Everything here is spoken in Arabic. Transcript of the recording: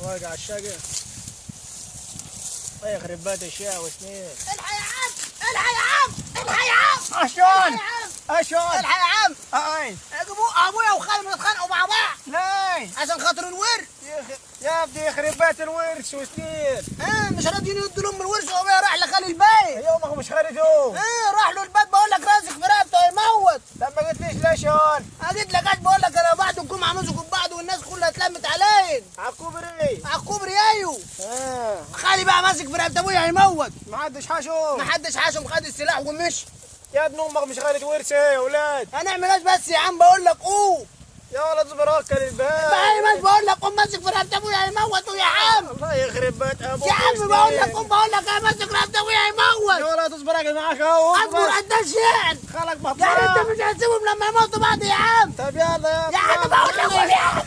واقع الشقة. الله يخرب بيت اشياء وسنين. الحق يا عم، الحق يا عم، الحق يا عم، اشون الحق يا عم. اي ابويا وخالي بيتخانقوا مع بعض لاي عشان خاطر الورث. يا ابني يخرب بيت الورث وسنين. مش راضيين يدوا لهم الورث وابويا راح لخالي البيت. يومك مش خارجوا. راح له البيت بقول لك رازق في رقبته هيموت. طب ما قلتليش ليش شون؟ قلت لك ايش بقول لك انا بعد الجمعه مسكوا ببعض والناس كلها اتلمت علي عالكوبري. على الكوبري. ايوه اه خالي بقى ماسك في رقبه ابويا هيموت. ما حدش حاشو. ما حدش حاشم، خد السلاح ومشي. يا ابن امك مش خالد ورث يا ولاد. هنعمل ايش بس يا عم؟ بقول لك قوم. يا ولد اصبر اكل الباب. بس بقول لك قوم ماسك في رقبه ابويا هيموت يا عم. الله يخرب بيت ابوك يا عم بقول لك قوم، بقول لك ماسك رقبه ابويا يا هيموت. ولد اصبر اكل معاك اهو. اصبر قد الشعر. خلق يعني انت بطال. مش هتسيبهم لما يموتوا بعض يا عم. طب يلا يا عم بقول لك قوم يا عم.